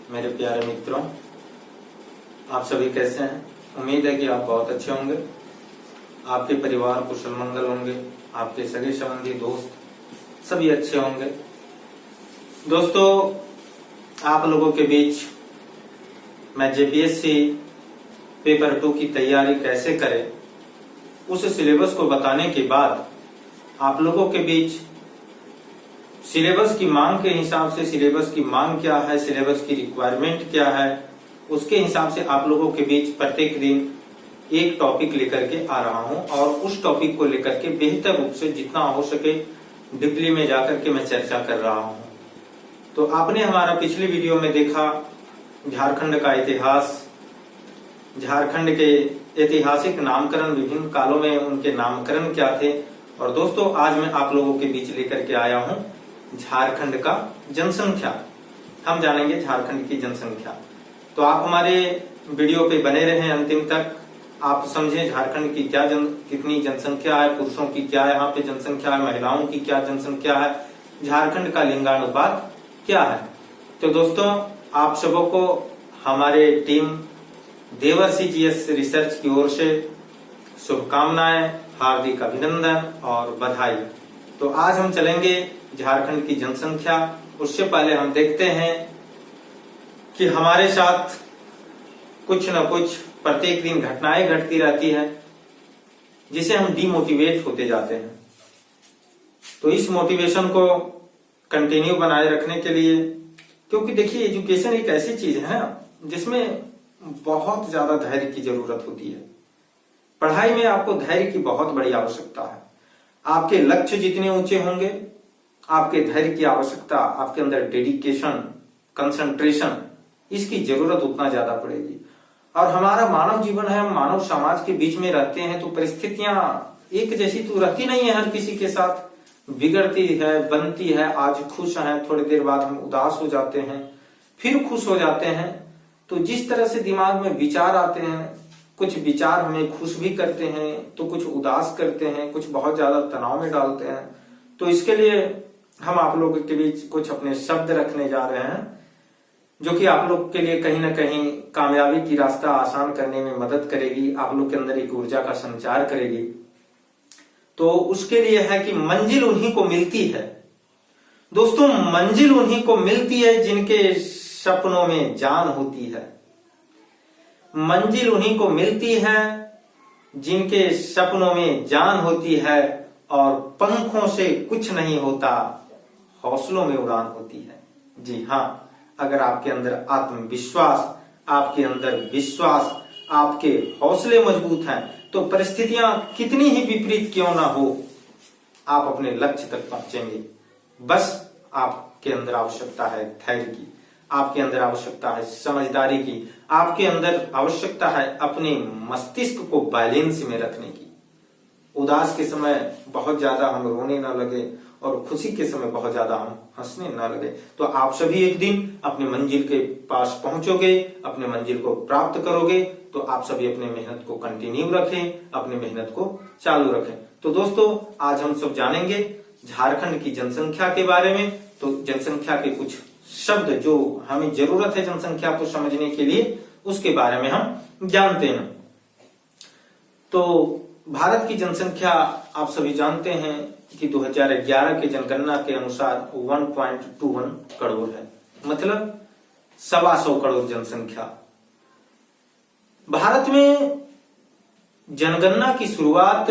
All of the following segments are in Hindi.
मेरे प्यारे मित्रों, आप सभी कैसे हैं। उम्मीद है कि आप बहुत अच्छे होंगे, आपके परिवार कुशल मंगल होंगे, आपके सगे संबंधी दोस्त सभी अच्छे होंगे। दोस्तों, आप लोगों के बीच मैं जेपीएससी पेपर 2 की तैयारी कैसे करें उस सिलेबस को बताने के बाद आप लोगों के बीच सिलेबस की मांग के हिसाब से सिलेबस की मांग क्या है, सिलेबस की रिक्वायरमेंट क्या है, उसके हिसाब से आप लोगों के बीच प्रत्येक दिन एक टॉपिक लेकर के आ रहा हूं और उस टॉपिक को लेकर के बेहतर रूप से जितना हो सके डीपली में जाकर के मैं चर्चा कर रहा हूं। तो आपने हमारा पिछली वीडियो में देखा झारखंड का इतिहास, झारखंड के ऐतिहासिक नामकरण, विभिन्न कालों में उनके नामकरण क्या थे। और दोस्तों, आज मैं आप लोगों के बीच लेकर के आया हूं झारखंड का जनसंख्या। हम जानेंगे झारखंड की जनसंख्या। तो आप हमारे वीडियो पे बने रहें अंतिम तक, आप समझें झारखंड की कितनी जनसंख्या है, पुरुषों की क्या यहाँ पे जनसंख्या है, महिलाओं की क्या जनसंख्या है, झारखंड का लिंगानुपात क्या है। तो दोस्तों, आप सबों को हमारे टीम देवर्षि जीएस रिसर्च की ओर से शुभकामनाएं, हार्दिक अभिनंदन और बधाई। तो आज हम चलेंगे झारखंड की जनसंख्या। उससे पहले हम देखते हैं कि हमारे साथ कुछ न कुछ प्रत्येक दिन घटनाएं घटती रहती है जिसे हम डिमोटिवेट होते जाते हैं। तो इस मोटिवेशन को कंटिन्यू बनाए रखने के लिए, क्योंकि देखिए एजुकेशन एक ऐसी चीज है जिसमें बहुत ज्यादा धैर्य की जरूरत होती है। पढ़ाई में आपको धैर्य की बहुत बड़ी आवश्यकता है। आपके लक्ष्य जितने ऊंचे होंगे, आपके धैर्य की आवश्यकता, आपके अंदर डेडिकेशन, कंसंट्रेशन, इसकी जरूरत उतना ज्यादा पड़ेगी। और हमारा मानव जीवन है, हम मानव समाज के बीच में रहते हैं, तो परिस्थितियां एक जैसी तो रहती नहीं है। हर किसी के साथ बिगड़ती है, बनती है। आज खुश हैं, थोड़ी देर बाद हम उदास हो जाते हैं, फिर खुश हो जाते हैं। तो जिस तरह से दिमाग में विचार आते हैं, कुछ विचार हमें खुश भी करते हैं तो कुछ उदास करते हैं, कुछ बहुत ज्यादा तनाव में डालते हैं। तो इसके लिए हम आप लोगों के बीच कुछ अपने शब्द रखने जा रहे हैं जो कि आप लोग के लिए कहीं ना कहीं कामयाबी की रास्ता आसान करने में मदद करेगी, आप लोग के अंदर एक ऊर्जा का संचार करेगी। तो उसके लिए है कि मंजिल उन्हीं को मिलती है। दोस्तों, मंजिल उन्हीं को मिलती है जिनके सपनों में जान होती है। मंजिल उन्हीं को मिलती है जिनके सपनों में जान होती है और पंखों से कुछ नहीं होता, हौसलों में उड़ान होती है। जी हाँ, अगर आपके अंदर आत्मविश्वास, आपके अंदर विश्वास, आपके हौसले मजबूत हैं तो परिस्थितियां कितनी ही विपरीत क्यों ना हो, आप अपने लक्ष्य तक पहुंचेंगे। बस आपके अंदर आवश्यकता है धैर्य की, आपके अंदर आवश्यकता है समझदारी की, आपके अंदर आवश्यकता है अपने मस्तिष्क को बैलेंस में रखने की। उदास के समय बहुत ज्यादा हम रोने ना लगे और खुशी के समय बहुत ज्यादा हम हंसने ना लगे। तो आप सभी एक दिन अपने मंजिल के पास पहुंचोगे, अपने मंजिल को प्राप्त करोगे। तो आप सभी अपने मेहनत को कंटिन्यू रखें, अपनी मेहनत को चालू रखें। तो दोस्तों, आज हम सब जानेंगे झारखंड की जनसंख्या के बारे में। तो जनसंख्या के कुछ शब्द जो हमें जरूरत है जनसंख्या को समझने के लिए, उसके बारे में हम जानते हैं। तो भारत की जनसंख्या आप सभी जानते हैं कि 2011 के जनगणना के अनुसार 1.21 करोड़ है, मतलब 125 करोड़ जनसंख्या। भारत में जनगणना की शुरुआत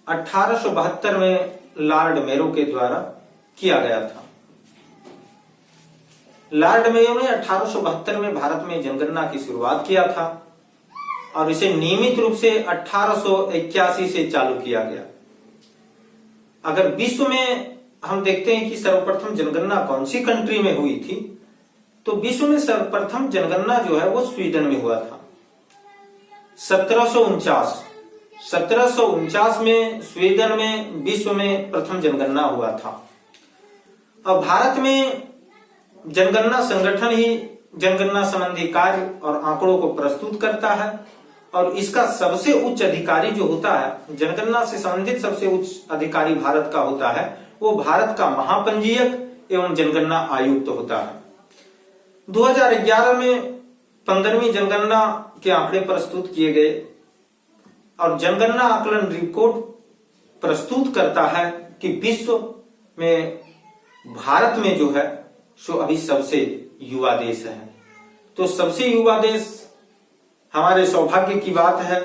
1872 में लॉर्ड मेयो के द्वारा किया गया था। लॉर्ड मेयो ने 1872 में भारत में जनगणना की शुरुआत किया था और इसे नियमित रूप से 1881 से चालू किया गया। अगर विश्व में हम देखते हैं कि सर्वप्रथम जनगणना कौन सी कंट्री में हुई थी, तो विश्व में सर्वप्रथम जनगणना जो है वो स्वीडन में हुआ था। 1749 में स्वीडन में विश्व में प्रथम जनगणना हुआ था। और भारत में जनगणना संगठन ही जनगणना संबंधी कार्य और आंकड़ों को प्रस्तुत करता है और इसका सबसे उच्च अधिकारी जो होता है, जनगणना से संबंधित सबसे उच्च अधिकारी भारत का होता है, वो भारत का महापंजीयक एवं जनगणना आयुक्त होता है। 2011 में 15वीं जनगणना के आंकड़े प्रस्तुत किए गए और जनगणना आकलन रिपोर्ट प्रस्तुत करता है कि विश्व में भारत में जो है सो अभी सबसे युवा देश है। तो सबसे युवा देश हमारे सौभाग्य की बात है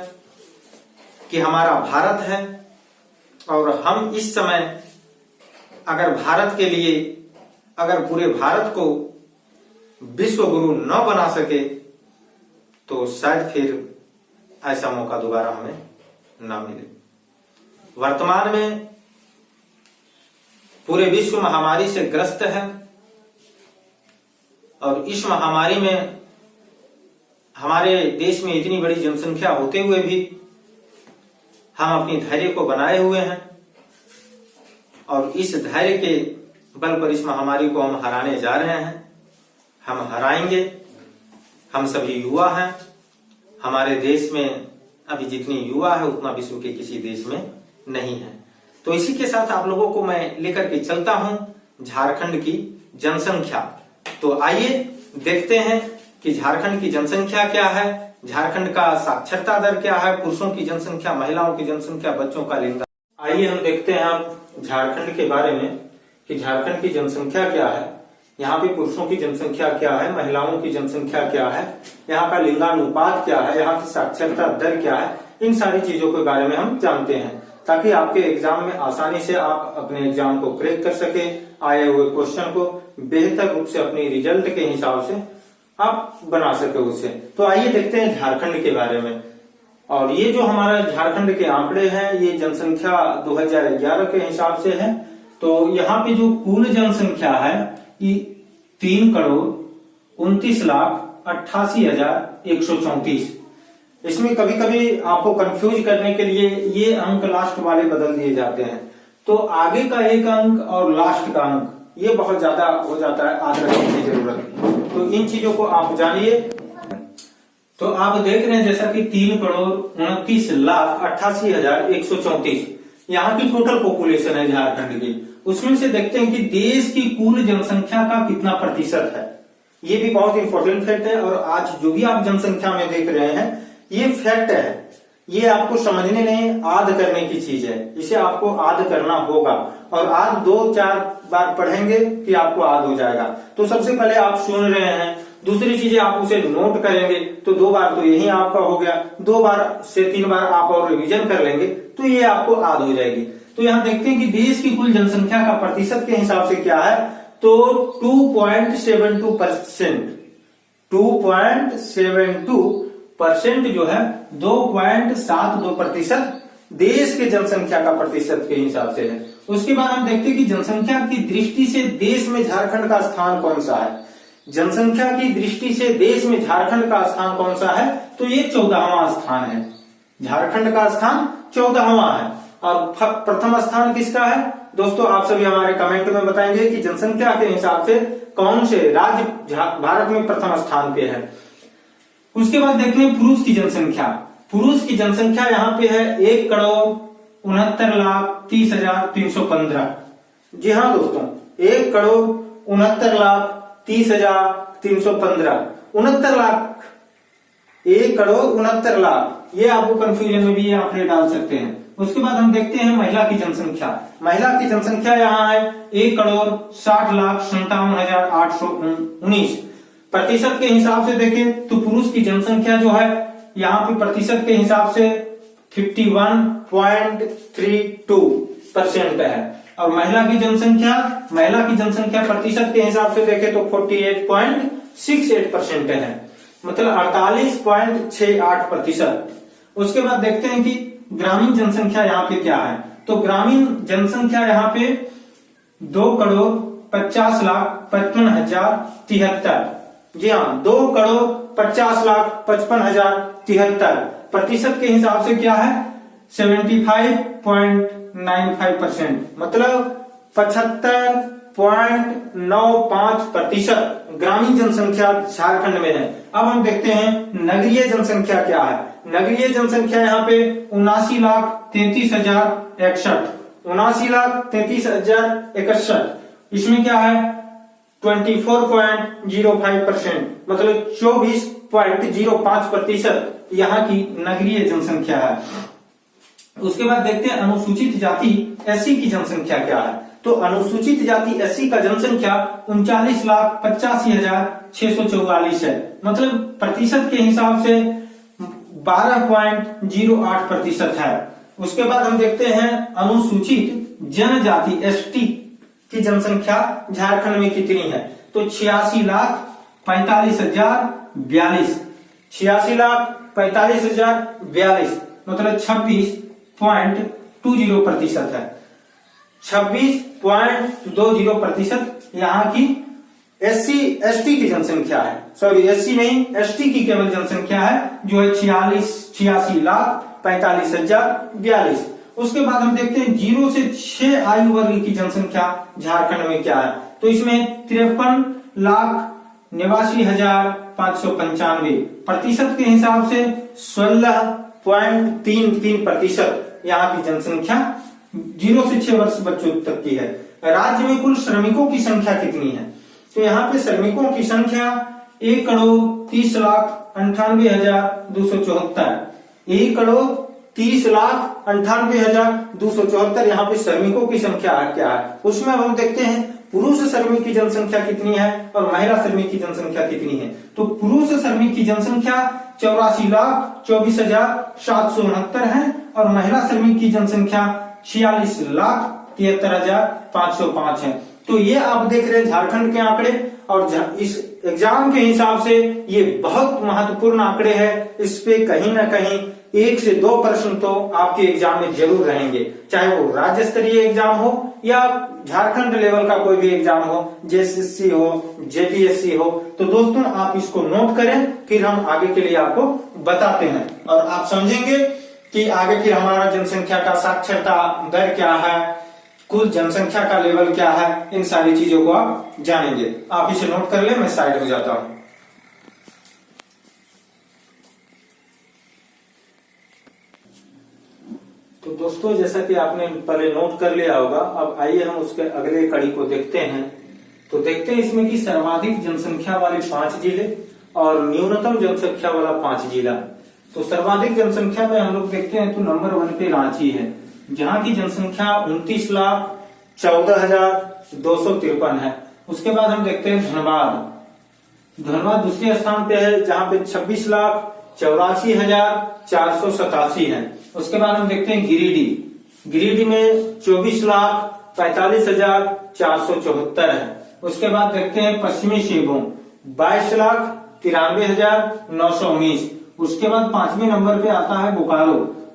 कि हमारा भारत है और हम इस समय अगर भारत के लिए अगर पूरे भारत को विश्व गुरु न बना सके तो शायद फिर ऐसा मौका दोबारा हमें ना मिले। वर्तमान में पूरे विश्व महामारी से ग्रस्त है और इस महामारी में हमारे देश में इतनी बड़ी जनसंख्या होते हुए भी हम अपनी धैर्य को बनाए हुए हैं और इस धैर्य के बल पर इस महामारी को हम हराने जा रहे हैं। हम हराएंगे। हम सभी युवा हैं। हमारे देश में अभी जितनी युवा है उतना विश्व के किसी देश में नहीं है। तो इसी के साथ आप लोगों को मैं लेकर के चलता हूं झारखंड की जनसंख्या। तो आइए देखते हैं कि झारखंड की जनसंख्या क्या है, झारखंड का साक्षरता दर क्या है, पुरुषों की जनसंख्या, महिलाओं की जनसंख्या, बच्चों का लिंग। आइए हम देखते हैं आप झारखंड के बारे में कि झारखंड की जनसंख्या क्या है, यहाँ पे पुरुषों की जनसंख्या क्या है, महिलाओं की जनसंख्या क्या है, यहाँ का लिंगानुपात क्या है, यहाँ की साक्षरता दर क्या है। इन सारी चीजों के बारे में हम जानते हैं ताकि आपके एग्जाम में आसानी से आप अपने एग्जाम को क्रैक कर सके, आए हुए क्वेश्चन को बेहतर रूप से अपनी रिजल्ट के हिसाब से आप बना सके उसे। तो आइए देखते हैं झारखंड के बारे में। और ये जो हमारा झारखंड के आंकड़े हैं ये जनसंख्या 2011 के हिसाब से है। तो यहाँ पे जो कुल जनसंख्या है ये 3,29,28,134। इसमें कभी कभी आपको कंफ्यूज करने के लिए ये अंक लास्ट वाले बदल दिए जाते हैं। तो आगे का एक अंक और लास्ट का अंक ये बहुत ज्यादा हो जाता है, याद रखने की जरूरत है। तो इन चीजों को आप जानिए। तो आप देख रहे हैं जैसा कि 3,29,88,134 यहाँ की टोटल पॉपुलेशन है झारखंड की। उसमें से देखते हैं कि देश की कुल जनसंख्या का कितना प्रतिशत है। ये भी बहुत इंपॉर्टेंट फैक्ट है और आज जो भी आप जनसंख्या में देख रहे हैं ये फैक्ट है। ये आपको समझने नहीं, याद करने की चीज है। इसे आपको याद करना होगा और आज 2-4 बार पढ़ेंगे कि आपको याद हो जाएगा। तो सबसे पहले आप सुन रहे हैं, दूसरी चीजें आप उसे नोट करेंगे तो 2 बार तो यही आपका हो गया, 2 बार से 3 बार आप और रिवीजन कर लेंगे तो ये आपको याद हो जाएगी। तो यहाँ देखते हैं कि देश की कुल जनसंख्या का प्रतिशत के हिसाब से क्या है, तो 2.72%। 2.72% जो है 2.72% देश के जनसंख्या का प्रतिशत के हिसाब से है। उसके बाद हम देखते हैं कि जनसंख्या की दृष्टि से देश में झारखंड का स्थान कौन सा है। जनसंख्या की दृष्टि से देश में झारखंड का स्थान कौन सा है, तो ये 14वां स्थान है। झारखंड का स्थान 14वां है। और प्रथम स्थान किसका है दोस्तों, आप सभी हमारे कमेंट में बताएंगे कि जनसंख्या के हिसाब से कौन से राज्य भारत में प्रथम स्थान पे है। उसके बाद देखते हैं पुरुष की जनसंख्या। पुरुष की जनसंख्या यहाँ पे है 1,69,30,315। जी हाँ दोस्तों, 1,69,30,315। 69 लाख, 1,69,00,000। ये आपको कंफ्यूजन में भी ये आंकड़े डाल सकते हैं। उसके बाद हम देखते हैं महिला की जनसंख्या। महिला की जनसंख्या यहाँ है 1,60,57,819। प्रतिशत के हिसाब से देखें तो पुरुष की जनसंख्या जो है यहाँ पे प्रतिशत के हिसाब से 51.32% है। और महिला की जनसंख्या प्रतिशत के हिसाब से देखें तो 48.68% है, मतलब 48.68%। उसके बाद देखते हैं कि ग्रामीण जनसंख्या यहाँ पे क्या है, तो ग्रामीण जनसंख्या यहाँ पे 2,50,55,073। जी हाँ, 2,50,55,073। प्रतिशत के हिसाब से क्या है 75.95%, मतलब 75.95% ग्रामीण जनसंख्या झारखंड में है। अब हम देखते हैं नगरीय जनसंख्या क्या है। नगरीय जनसंख्या यहाँ पे 79,33,061। 79,33,061। इसमें क्या है 24.05%, मतलब 24.05% यहाँ की नगरीय जनसंख्या है। उसके बाद देखते हैं अनुसूचित जाति एससी की जनसंख्या क्या है। तो अनुसूचित जाति एससी का जनसंख्या 39,85,644 है, मतलब प्रतिशत के हिसाब से 12.08% है। उसके बाद हम देखते हैं अनुसूचित जनजाति एसटी की जनसंख्या झारखंड में कितनी है। तो 86,45,042, 86,45,042 मतलब 26.20% है। 26.20% यहाँ की एससी एसटी की जनसंख्या है, सॉरी एससी नहीं एसटी की केवल जनसंख्या है जो है 86,45,042। उसके बाद हम देखते हैं 0 से 6 आयु वर्ग की जनसंख्या झारखंड में क्या है। तो इसमें 53,89,595, प्रतिशत के हिसाब से 16.33% यहाँ की जनसंख्या 0 से 6 वर्ष बच्चों तक की है। राज्य में कुल श्रमिकों की संख्या कितनी है। तो यहाँ पे श्रमिकों की संख्या 1,30,98,274, 1,30,98,274 यहाँ पे श्रमिकों की संख्या क्या है। उसमें हम देखते हैं पुरुष श्रमिक की जनसंख्या कितनी है और महिला श्रमिक की जनसंख्या कितनी है। तो पुरुष श्रमिक की जनसंख्या 84,24,769 है और महिला श्रमिक की जनसंख्या 46,73,505 है। तो ये आप देख रहे हैं झारखंड के आंकड़े, और इस एग्जाम के हिसाब से ये बहुत महत्वपूर्ण आंकड़े हैं। इस पे कहीं ना कहीं 1 से 2 प्रश्न तो आपके एग्जाम में जरूर रहेंगे, चाहे वो राज्य स्तरीय एग्जाम हो या झारखंड लेवल का कोई भी एग्जाम हो, जेएसएससी हो, जेपीएससी हो। तो दोस्तों आप इसको नोट करें, फिर हम आगे के लिए आपको बताते हैं और आप समझेंगे कि आगे फिर हमारा जनसंख्या का साक्षरता दर क्या है, कुल जनसंख्या का लेवल क्या है, इन सारी चीजों को आप जानेंगे। आप इसे नोट कर ले, मैं साइड हो जाता हूं। तो दोस्तों जैसा कि आपने पहले नोट कर लिया होगा, अब आइए हम उसके अगले कड़ी को देखते हैं। तो देखते हैं इसमें कि सर्वाधिक जनसंख्या वाले 5 जिले और न्यूनतम जनसंख्या वाला 5 जिला। तो सर्वाधिक जनसंख्या में हम लोग देखते हैं तो नंबर 1 पे रांची है, जहां की जनसंख्या 29,14,253 है। उसके बाद हम देखते हैं धनबाद दूसरे स्थान पे है, जहां पे 26,84,487 है। उसके बाद हम देखते हैं गिरिडीह में 24,45,474 है। उसके बाद देखते हैं पश्चिमी सिंहभूम 22,93,919। उसके बाद 5वें नंबर पे आता है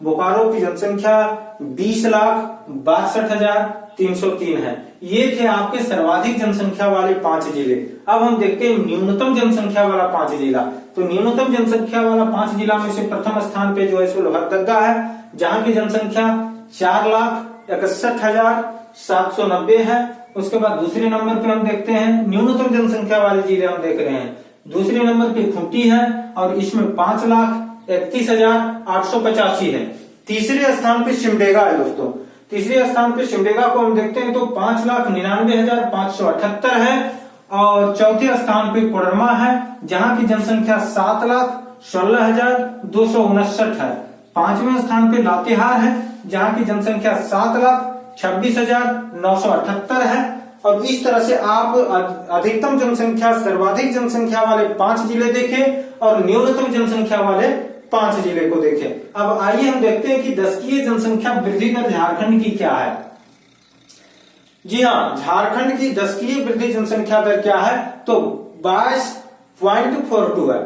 बोकारो की जनसंख्या 20,62,303 है। ये थे आपके सर्वाधिक जनसंख्या वाले 5 जिले। अब हम देखते हैं न्यूनतम जनसंख्या वाला 5 जिला। तो न्यूनतम जनसंख्या वाला 5 जिला में से प्रथम स्थान पे जो है सो लोहरदगा है, जहां की जनसंख्या 4,61,790 है। उसके बाद दूसरे नंबर पे हम देखते हैं न्यूनतम जनसंख्या वाले जिले हम देख रहे हैं, दूसरे नंबर पे खूंटी है और इसमें 5,31,885 है। तीसरे स्थान पे सिमडेगा है दोस्तों, तीसरे स्थान पे सिमडेगा को हम देखते हैं तो 5,99,578 है। और चौथे स्थान पे कोडरमा है, जहां की जनसंख्या 7,16,259 है। 5वें स्थान पे लातेहार है, जहां की जनसंख्या 7,26,978 है। और इस तरह से आप अधिकतम जनसंख्या सर्वाधिक जनसंख्या वाले 5 जिले देखें और न्यूनतम जनसंख्या वाले 5 जिले को देखें। अब आइए हम देखते हैं कि दशकीय जनसंख्या वृद्धि दर झारखंड की क्या है। जी हाँ, झारखंड की दशकीय वृद्धि जनसंख्या दर क्या है। तो 22.42 है,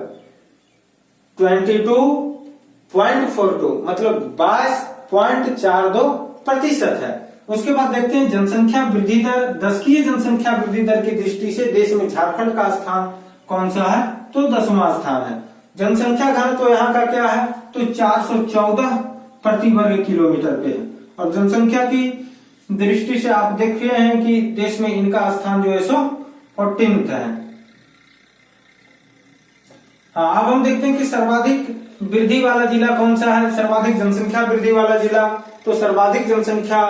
22.42 मतलब 22.42% है। उसके बाद देखते हैं जनसंख्या वृद्धि दर, दशकीय जनसंख्या वृद्धि दर की दृष्टि से देश में झारखंड का स्थान कौन सा है। तो 10वां स्थान है। जनसंख्या घन तो यहाँ का क्या है, तो 414 प्रति वर्ग किलोमीटर पे है। और जनसंख्या की दृष्टि से आप देख रहे हैं कि देश में इनका स्थान जो है सो 14th है। हाँ, अब हम देखते हैं कि सर्वाधिक वृद्धि वाला जिला कौन सा है, सर्वाधिक जनसंख्या वृद्धि वाला जिला। तो सर्वाधिक जनसंख्या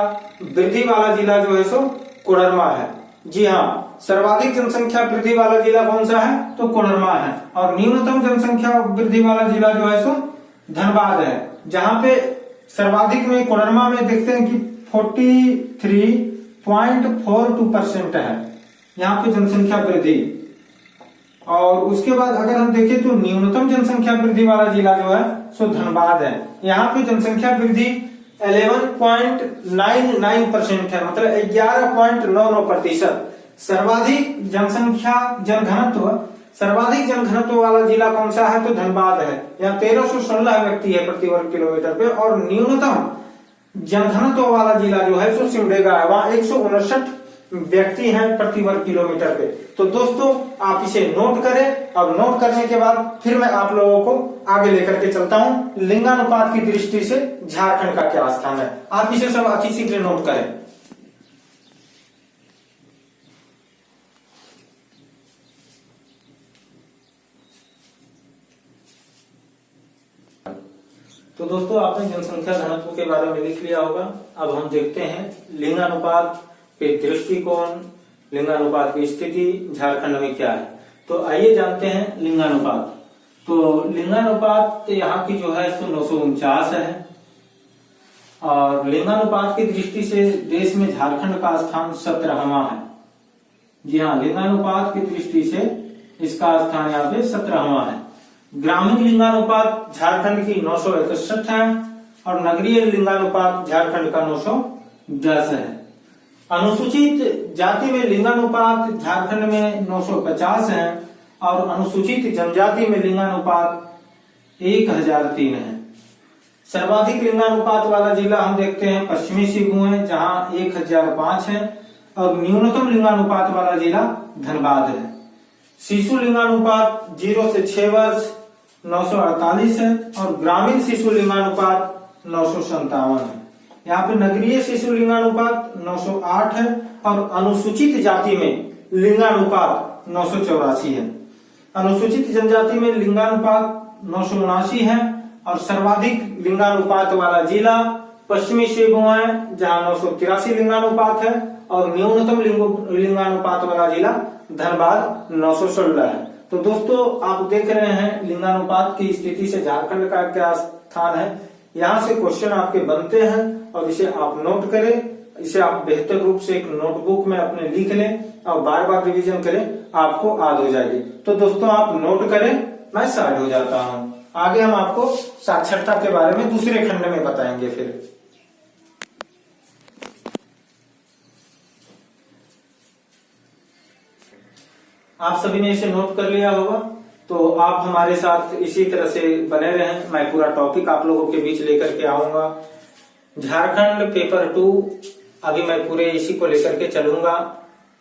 वृद्धि वाला जिला जो है सो कोडरमा है। जी हाँ, सर्वाधिक जनसंख्या वृद्धि वाला जिला कौन सा है, तो कोडरमा है। और न्यूनतम जनसंख्या वृद्धि वाला जिला जो है सो धनबाद है, जहां पे सर्वाधिक में कोडरमा में देखते हैं कि 43.42% है यहाँ पे जनसंख्या वृद्धि। और उसके बाद अगर हम देखें तो न्यूनतम जनसंख्या वृद्धि वाला जिला जो है सो धनबाद है, यहाँ पे जनसंख्या वृद्धि 11.99% है, मतलब 11.99%। सर्वाधिक जनघनत्व वाला जिला कौन सा है, तो धनबाद है, यहाँ 1316 व्यक्ति है प्रति वर्ग किलोमीटर पे। और न्यूनतम जनघनत्व वाला जिला जो है सो सिमडेगा है, वहां 159 व्यक्ति हैं प्रति वर्ग किलोमीटर पे। तो दोस्तों आप इसे नोट करें, और नोट करने के बाद फिर मैं आप लोगों को आगे लेकर के चलता हूं लिंगानुपात की दृष्टि से झारखंड का क्या स्थान है। आप इसे सब अच्छी सी नोट करें। तो दोस्तों आपने जनसंख्या घनत्व के बारे में लिख लिया होगा। अब हम देखते हैं लिंगानुपात के दृष्टिकोण, लिंगानुपात की स्थिति झारखंड में क्या है। तो आइए जानते हैं लिंगानुपात। तो लिंगानुपात यहाँ की जो है 949 है, और लिंगानुपात की दृष्टि से देश में झारखंड का स्थान 17वां है। जी हाँ, लिंगानुपात की दृष्टि से इसका स्थान यहाँ पे 17वां है। ग्रामीण लिंगानुपात झारखंड की 961 है, और नगरीय लिंगानुपात झारखंड का 910 है। अनुसूचित जाति में लिंगानुपात झारखंड में 950 है, और अनुसूचित जनजाति में लिंगानुपात 1003 है। सर्वाधिक लिंगानुपात वाला जिला हम देखते हैं पश्चिमी सिंहभूम है, जहां 1005 है, और न्यूनतम लिंगानुपात वाला जिला धनबाद है। शिशु लिंगानुपात 0 से 6 वर्ष 948 है, और ग्रामीण शिशु लिंगानुपात 957 है। यहाँ पे नगरीय शिशु लिंगानुपात 908 है, और अनुसूचित जाति में लिंगानुपात 984 है। अनुसूचित जनजाति में लिंगानुपात 979 है, और सर्वाधिक लिंगानुपात वाला जिला पश्चिमी सिंहभूम है, जहाँ 983 लिंगानुपात है, और न्यूनतम लिंगानुपात वाला जिला धनबाद 916 है। तो दोस्तों आप देख रहे हैं लिंगानुपात की स्थिति से झारखंड का क्या स्थान है। यहाँ से क्वेश्चन आपके बनते हैं, और इसे आप नोट करें, इसे आप बेहतर रूप से एक नोटबुक में अपने लिख लें और बार बार रिवीजन करें, आपको याद हो जाएगी। तो दोस्तों आप नोट करें, मैं स्टार्ट हो जाता हूँ। आगे हम आपको साक्षरता के बारे में दूसरे खंड में बताएंगे। फिर आप सभी ने इसे नोट कर लिया होगा, तो आप हमारे साथ इसी तरह से बने रहें। मैं पूरा टॉपिक आप लोगों के बीच लेकर के आऊंगा। झारखंड पेपर 2 अभी मैं पूरे इसी को लेकर के चलूंगा।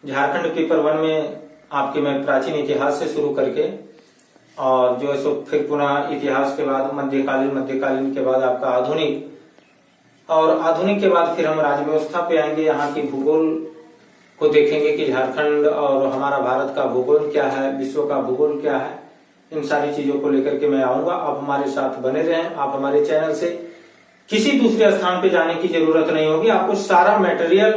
झारखंड पेपर 1 में आपके मैं प्राचीन इतिहास से शुरू करके, और जो है सो फिर पुनः इतिहास के बाद मध्यकालीन के बाद आपका आधुनिक, और आधुनिक के बाद फिर हम राजव्यवस्था पे आएंगे। यहाँ की भूगोल को देखेंगे कि झारखंड और हमारा भारत का भूगोल क्या है, विश्व का भूगोल क्या है। इन सारी चीजों को लेकर के मैं आऊंगा। आप हमारे साथ बने रहें। आप हमारे चैनल से किसी दूसरे स्थान पे जाने की जरूरत नहीं होगी। आपको सारा मटेरियल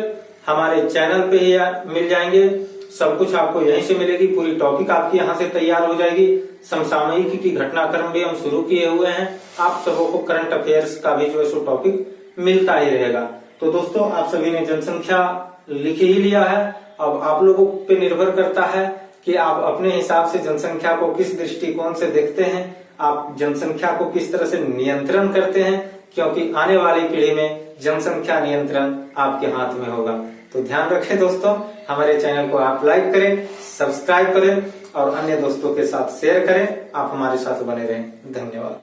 हमारे चैनल पे ही मिल जाएंगे। सब कुछ आपको यहीं से मिलेगी। पूरी टॉपिक आपकी यहाँ से तैयार हो जाएगी। समसामयिक की घटनाक्रम भी हम शुरू किए हुए हैं। आप सबों को करंट अफेयर्स का भी जो है सो टॉपिक मिलता ही रहेगा। तो दोस्तों आप सभी ने जनसंख्या लिख ही लिया है। अब आप लोगों पे निर्भर करता है कि आप अपने हिसाब से जनसंख्या को किस दृष्टिकोण से देखते हैं, आप जनसंख्या को किस तरह से नियंत्रण करते हैं, क्योंकि आने वाली पीढ़ी में जनसंख्या नियंत्रण आपके हाथ में होगा। तो ध्यान रखें दोस्तों, हमारे चैनल को आप लाइक करें, सब्सक्राइब करें और अन्य दोस्तों के साथ शेयर करें। आप हमारे साथ बने रहें। धन्यवाद।